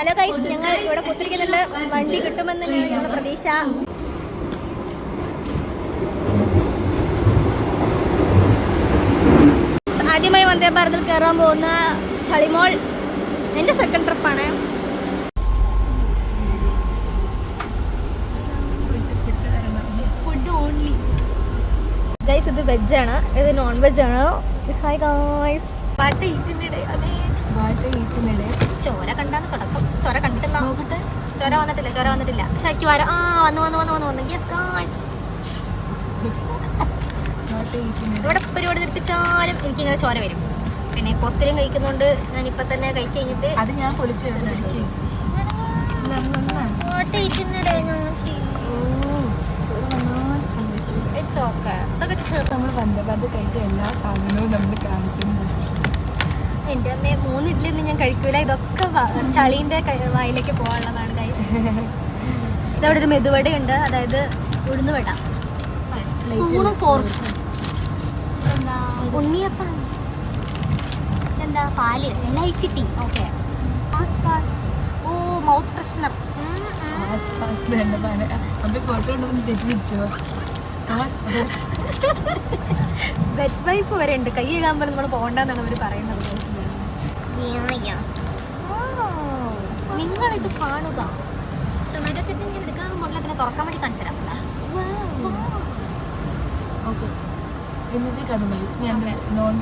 Hello guys, ഞങ്ങൾ ഇവിടെ കുത്തിരിക്കുന്നുണ്ട്. വണ്ടി കിട്ടുമെന്ന് ഞങ്ങളുടെ പ്രതീക്ഷ. ആദ്യമായി വന്ദേ ഭാരതിൽ കയറാൻ പോകുന്ന ചളിമോൾ എൻ്റെ സെക്കൻഡ് ട്രിപ്പാണ്. Food only guys. ഇത് വെജാണ്, ഇത് നോൺ വെജാണ്. Hi guys. പാട്ട് ഈറ്റിനിടെ ചോര കണ്ടാണ് തുടക്കം. ചോര കണ്ടിട്ടില്ല, നോക്കട്ടെ. ചോര വന്നിട്ടില്ല. പക്ഷെ എനിക്ക് വരാം. വന്നു. Yes guys. ഇവിടെ പരിപാടി ധരിപ്പിച്ചാലും എനിക്കിങ്ങനെ ചോര വരും. പിന്നെ ഹോസ്പിറ്റലും കഴിക്കുന്നുണ്ട്. ഞാൻ ഇപ്പൊ തന്നെ കഴിച്ചു കഴിഞ്ഞിട്ട് അത് ഞാൻ പൊളിച്ചു നമ്മൾ ബന്ധപ്പെട്ട് കഴിച്ച എല്ലാ സാധനവും നമ്മൾ കാണിക്കുന്നു. എൻ്റെ അമ്മ 3 ഇഡ്ഡലി ഒന്നും ഞാൻ കഴിക്കൂല. ഇതൊക്കെ ചളീൻ്റെ വായിലേക്ക് പോകാനുള്ളതാണ് ഗൈസ്. ഇതവിടെ ഒരു മെതുവടയുണ്ട്, അതായത് ഉഴുന്നുവട. സ്പൂണും ഫോർക്കും. എന്താ ഉണ്ണിയപ്പം, എന്താ പാല്, elaichi tea. Okay. Oh, mouth freshener. Photo തെറ്റിച്ചോ? വെറ്റ് വൈപ്പ് വരെ ഉണ്ട്. കൈ കഴുകാൻ നമ്മൾ പോകണ്ടെന്നാണ് അവർ പറയുന്നത്. നിങ്ങളിത് കാണുക. ടൊമാറ്റോ ചട്നി ഞാൻ എടുക്കാതെ മുകളിൽ പിന്നെ തുറക്കാൻ വേണ്ടി കാണിച്ചു തരാം. ഇന്നത്തെ കഥ മതി. ഞാൻ നോൺ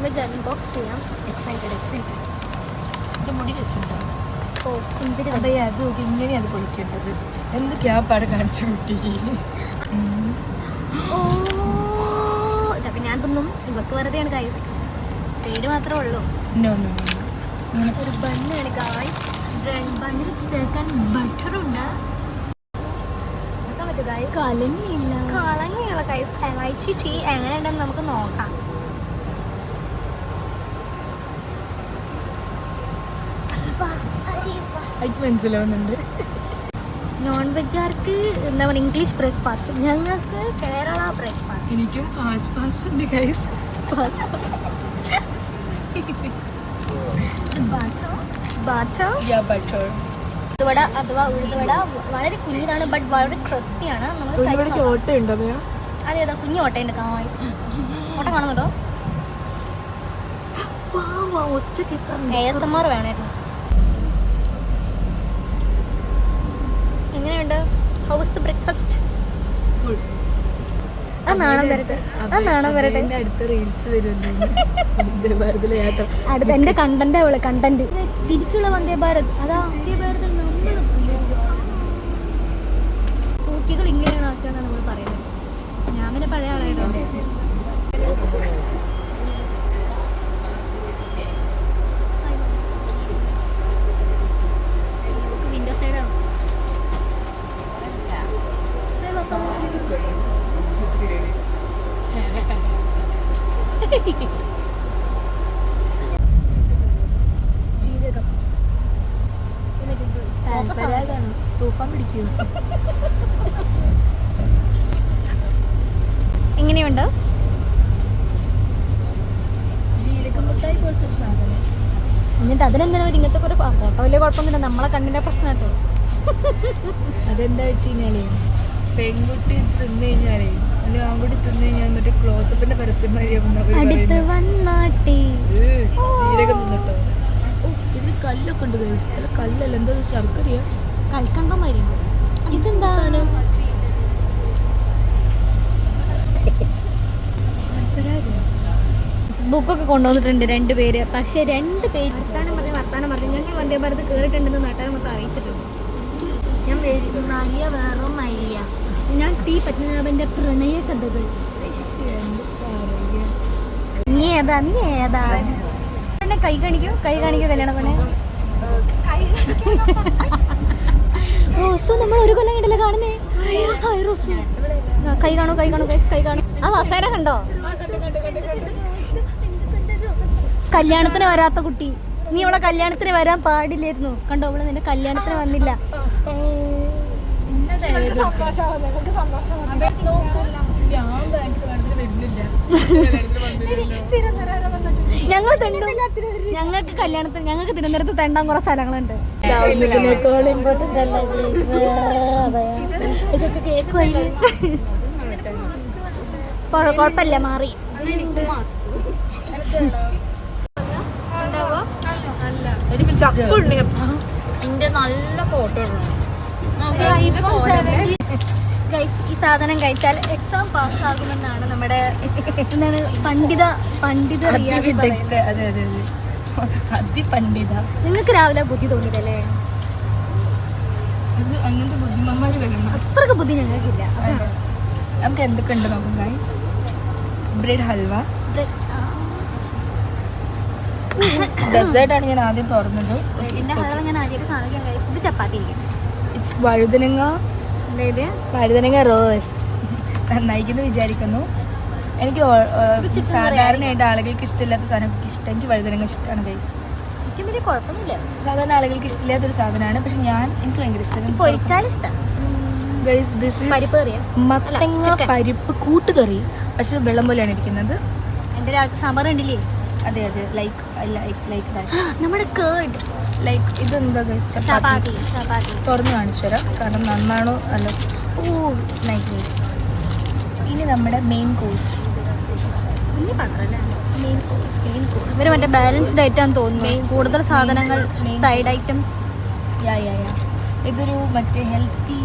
വെജ് അൺബോക്സ് ചെയ്യാം. എക്സൈറ്റഡ്. എൻ്റെ മുടി രസമുണ്ടാവും. ഓ, അത് നോക്കി ഇങ്ങനെയാണ് അത് പൊളിക്കേണ്ടത്. എന്തൊക്കെയാ പാടെ കാണിച്ചു കിട്ടി. ഓ, ഇതൊക്കെ ഞാൻ തിന്നും. ഇവക്ക് വെറുതെയാണ് ഗൈസ്, പേര് മാത്രമേ ഉള്ളൂ. ഒരു ബണ്ണാണ് ഗൈസ്. ബണ്ണിൽ ചേർക്കാൻ ബട്ടറുണ്ട്. കളങ്ങിയുള്ള ഗൈസ്. ഇലൈച്ചി ടീ എങ്ങനെ ഉണ്ടെന്ന് നമുക്ക് നോക്കാം. മനസ്സിലാവുന്നുണ്ട്. നോൺ വെജുകാർക്ക് എന്താ പറയുക, ഇംഗ്ലീഷ് ബ്രേക്ക്ഫാസ്റ്റ്. ഞങ്ങൾക്ക് കേരള ബ്രേക്ക്ഫാസ്റ്റ്. എനിക്കും ഫാസ്റ്റ് ഉണ്ട് ഗൈസ്. ഉഴുന്നുവട അഥവാ ഉഴുന്നുവട വളരെ കുഞ്ഞിതാണ്, ബട്ട് വളരെ ക്രിസ്പിയാണ്. അതേതാ കുഞ്ഞു ഓട്ടയുണ്ട് ഗൈസ്. ഓട്ട കാണുന്നുണ്ടോ? ASMR വേണമായിരുന്നു. എങ്ങനെയുണ്ട്? How was the breakfast? അടുത്ത റീൽസ് വരുമല്ലോ. അടുത്ത എന്റെ കണ്ടന്റ് തിരിച്ചുള്ള വന്ദേ ഭാരത്. അതാ വന്ദേ ഭാരത്. പൂക്കികൾ ഇങ്ങനെയാണ് ആക്കുകയെന്നാണ് നമ്മൾ പറയുന്നത്. ഞാൻ പിന്നെ പഴയ ആളായതുകൊണ്ട്. വിൻഡോ സൈഡാണ്. ജീരകം തൂഫാൻ പിടിക്കൂ. എങ്ങനെയുണ്ട്? ജീരകം മുട്ടായി പോലത്തെ ഒരു സാധനം. എന്നിട്ട് അതിനെന്തിനാ ഇങ്ങനത്തെ ഒരു ഫോട്ടോ? വലിയ കുഴപ്പമൊന്നുമില്ല, നമ്മളെ കണ്ണിന്റെ പ്രശ്നം കേട്ടോ. അതെന്താ വെച്ച് കഴിഞ്ഞാലേ, പെൺകുട്ടി തിന്നു കഴിഞ്ഞാലേ അല്ലെങ്കിൽ ആൺകുട്ടി തിന്നു കഴിഞ്ഞാൽ മറ്റേ ക്ലോസപ്പിന്റെ പരസ്യമാരിയാവുന്ന ജീരകം തിന്നിട്ടോ. ഇതിൽ കല്ലൊക്കെ ഉണ്ട് ഗൈസ്. അല്ല കല്ലല്ല, എന്താ ശർക്കരയാ? കൽക്കണ്ടമാരിണ്ട്. ഇതെന്താ ബുക്കൊക്കെ കൊണ്ടുവന്നിട്ടുണ്ട് 2 പേര്. പക്ഷെ 2 പേര് വർത്താനം പറഞ്ഞ് ഞങ്ങൾ വന്ദേ ഭാരത് കയറിയിട്ടുണ്ടെന്ന് നാട്ടുകാർ മൊത്തം അറിയിച്ചിട്ടുണ്ട്. ഞാൻ വേറെ മരിയ. ഞാൻ ടി പത്മനാഭന്റെ പ്രണയ കഥകൾ. നീ ഏതാ കൈ കാണിക്കോ കല്യാണ പെണ്ണെ. റോസു നമ്മൾ ഒരു കൊല്ലം കണ്ടല്ലേ കാണുന്നേ. ഹായ് റോസു. കൈ കാണൂ ഗൈസ്, കൈ കാണൂ. ആ വസേന കണ്ടോ? കല്യാണത്തിന് വരാത്ത കുട്ടി. നീ അവളെ കല്യാണത്തിന് വരാൻ പാടില്ലായിരുന്നു. കണ്ടോ, അവള് നിന്റെ കല്യാണത്തിന് വന്നില്ല. ഞാൻ വരുന്നില്ല. ഞങ്ങൾക്ക് കല്യാണത്തിന് ഞങ്ങൾക്ക് തിരുവനന്തപുരത്ത് തെണ്ടാൻ കുറെ സ്ഥലങ്ങളുണ്ട്. ഇതൊക്കെ കേൾക്കുമല്ലേ? കുഴപ്പമില്ല, മാറി. എന്റെ നല്ല ഫോട്ടോ ഈ സാധനം കഴിച്ചാൽ എക്സാം പാസ്സാകുമെന്നാണ് നമ്മുടെ എന്താണ് പണ്ഡിത നിങ്ങൾക്ക് രാവിലെ ബുദ്ധി തോന്നിയിട്ടല്ലേ? അങ്ങനത്തെ ബുദ്ധിമാന്മാര് വരുന്നു. അത്രക്ക് ബുദ്ധി ഞങ്ങൾക്കില്ല. നമുക്ക് എന്തൊക്കെ ഉണ്ട് നോക്കാം ഗൈസ്. ബ്രെഡ് ഹൽവ, ഡെസേർട്ട് ആണ് ഞാൻ ആദ്യം തുറന്നത്. ഇറ്റ്സ് വഴുതനങ്ങ റോസ്റ്റ്. നന്നായിക്കെന്ന് വിചാരിക്കുന്നു. എനിക്ക് സാധാരണയായിട്ട് ആളുകൾക്ക് ഇഷ്ടമില്ലാത്ത സാധനം ഇഷ്ടം. എനിക്ക് വഴുതനങ്ങ ഇഷ്ടമാണ് ഗൈസ്. സാധാരണ ആളുകൾക്ക് ഇഷ്ടമില്ലാത്തൊരു സാധനമാണ്, പക്ഷെ എനിക്ക് ഭയങ്കര ഇഷ്ടം. ഗൈസ് ദിസ് ഈസ് മത്തങ്ങ പരിപ്പ് കൂട്ടുകറി, പക്ഷെ വെള്ളം പോലെയാണ് ഇരിക്കുന്നത്. എന്റെ ഒരാൾക്ക് സാമ്പാർ ഉണ്ടില്ലേ? അതെ അതെ, ലൈക്ക് നമ്മുടെ കേർഡ് ലൈക്ക് ഇതെന്താ ഗൈസ്? ചപ്പാത്തി. തുറന്ന് കാണിച്ചു തരാം, കാരണം നന്നാണോ അല്ല. ഓ നൈസ് ഗൈസ്. ഇനി നമ്മുടെ മെയിൻ കോഴ്സ്. ഇവര് മറ്റേ ബാലൻസ്ഡ് ആയിട്ടാന്ന് തോന്നുന്നു. കൂടുതൽ സാധനങ്ങൾ സൈഡ് ഐറ്റംസ്. ഇതൊരു മറ്റേ ഹെൽത്തി.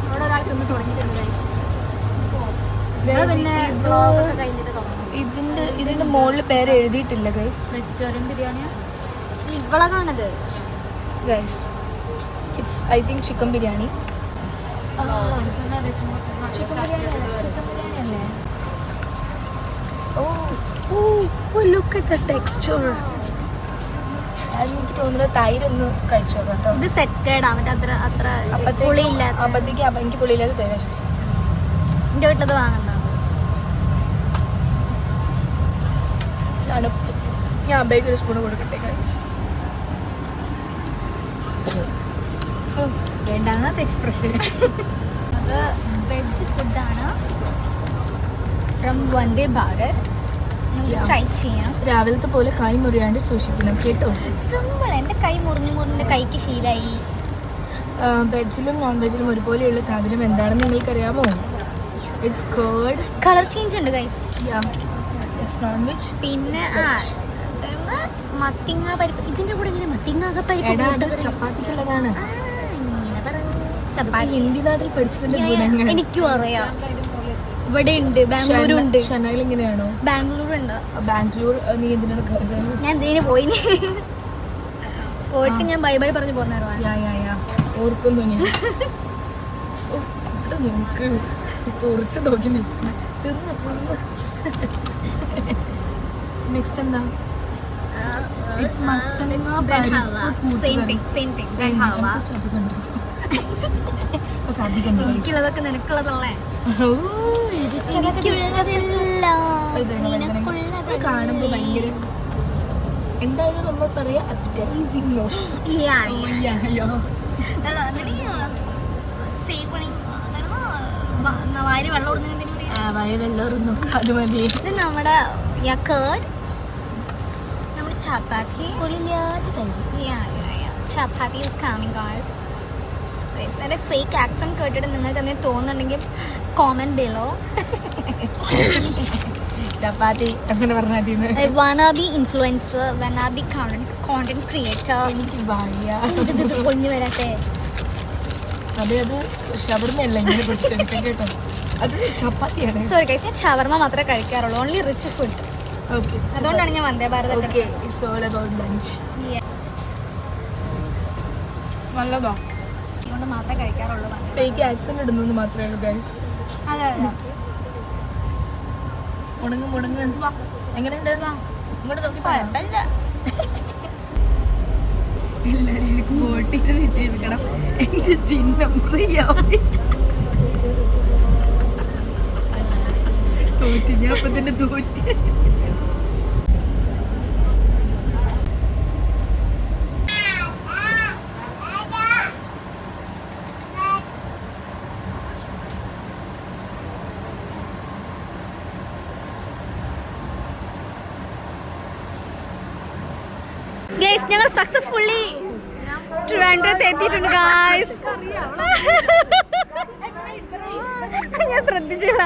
അവിടെ ഒരാൾ തിന്ന് തുടങ്ങിയിട്ടുണ്ട്. ഇതിന്റെ മുകളിൽ പേര് എഴുതിയിട്ടില്ല ഗൈസ്. വെജിറ്റേറിയൻ ബിരിയാണിയാ ഇവളാണത് guys. It's I think chicken biryani. Chicken biryani അല്ലേ? Oh look at the texture. എനിക്ക് തോന്നുന്നത് തൈരൊന്ന് കഴിച്ചോ കേട്ടോ. ഇത് സെറ്റേഡ് ആവട്ടെ. അത്ര അപ്പത്തേക്ക് എനിക്ക് പുളിയില്ലാതെ തരാം ഇഷ്ടം. എന്റെ വീട്ടിലത് വാങ്ങുന്ന തണുപ്പ്. ഞാൻ അമ്മയ്ക്ക് ഒരു സ്പൂൺ കൊടുക്കട്ടെ ഗൈസ്. വേണ്ടാത്ത എക്സ്പ്രഷൻ. അത് വെജ് ഫുഡാണ് ഫ്രം വന്ദേ ഭാരത്. ട്രൈ ചെയ്യാം. രാവിലത്തെ പോലെ കൈ മുറിയാണ്ട് സൂക്ഷിക്കണം കേട്ടോ. സിമ്പിൾ. എൻ്റെ കൈ മുറിഞ്ഞ് കൈക്ക് ശീലായി. വെജിലും നോൺ വെജിലും ഒരുപോലെയുള്ള സാധനം എന്താണെന്ന് നിങ്ങൾക്കറിയാമോ? It's curd. കളർ ചേഞ്ച് ഉണ്ട് ഗൈസ്. It's non veg. പിന്നെ മത്തിങ്ങ പരിപ്പ്. ഇതിന്റെ കൂടെ ഇങ്ങനെ മത്തിങ്ങ പരിപ്പ് ചപ്പാത്തിക്കുള്ളതാണ്. ഹിന്ദി നാട്ടിൽ പഠിച്ചതിന്റെ ഗുണങ്ങൾ എനിക്കും അറിയാം. ഇവിടെ ഉണ്ട്, ബാംഗ്ലൂരും ഉണ്ട്. ഷനായിൽ എങ്ങനെയാണോ? ബാംഗ്ലൂർ ഉണ്ട്. ബാംഗ്ലൂർ നീ എന്തിനാണ്? ഞാൻ എന്തിനു പോയി? പോയിട്ട് ഞാൻ ബൈ ബൈ പറഞ്ഞു പോന്നായിരുന്നു. ഓർക്കുന്നു ഞാൻ. നോക്ക് തുറച്ച് നോക്കി നിൽക്കുന്നു. തിന്ന് നെക്സ്റ്റ് എന്താ? എനിക്കുള്ളതൊക്കെ നിനക്കുള്ളതല്ലേ? കാണുമ്പോ ഭയങ്കര എന്തായാലും നമ്മൾ പറയാ അപ്റ്റൈസിംഗ്. വാരി വെള്ളം വെള്ളറുന്നു. അത് മതി. ഇത് നമ്മുടെ ചപ്പാത്തി. ചപ്പാത്തി is coming guys. എൻ്റെ ഫേക്ക് ആക്സെന്റ് കേട്ടിട്ട് നിങ്ങൾക്ക് എന്തെങ്കിലും തോന്നുന്നുണ്ടെങ്കിൽ കോമന്റ് ബിലോ. ചപ്പാത്തി അങ്ങനെ പറഞ്ഞാൽ വനാബി ഇൻഫ്ലുവൻസർ, വനാബി കോണ്ടന്റ് ക്രിയേറ്റർ. കൊഞ്ഞു വരട്ടെ. അത് ഷവർമയല്ല ഇങ്ങനെ പിടിച്ചെടുക്കാൻ കേട്ടോ. അത് ചപ്പാത്തിയാണ്. സോറി ഗൈസ്, ഞാൻ ഷവർമ മാത്രമേ കഴിക്കാറുള്ളൂ. Only rich food. ഓക്കെ, അതുകൊണ്ടാണ് ഞാൻ Vande Bharat. Okay, it's all about lunch. നല്ലതാ. അതുകൊണ്ട് മാത്രമേ കഴിക്കാറുള്ളൂ. ഫേക്ക് ആക്സെന്റ് ഇടുന്നു മാത്രമേ ഉള്ളൂ ഗൈസ്. അതെ മുടങ്ങ് എങ്ങനെയുണ്ട്? ഇങ്ങോട്ട് നോക്കി പോയല്ല. എല്ലാവരും എനിക്ക് വോട്ട് ചെയ്ത് വിജയിപ്പിക്കണം. എന്റെ ചിഹ്നം തോറ്റ്. ഞാൻ അപ്പൊ തന്നെ തോറ്റ്. ഗൈസ് ഞങ്ങൾ സക്സസ്ഫുള്ളി ട്രിവാൻഡ്രത്ത് എത്തിയിട്ടുണ്ട് ഗൈസ്. ഞാൻ ശ്രദ്ധിച്ചില്ല.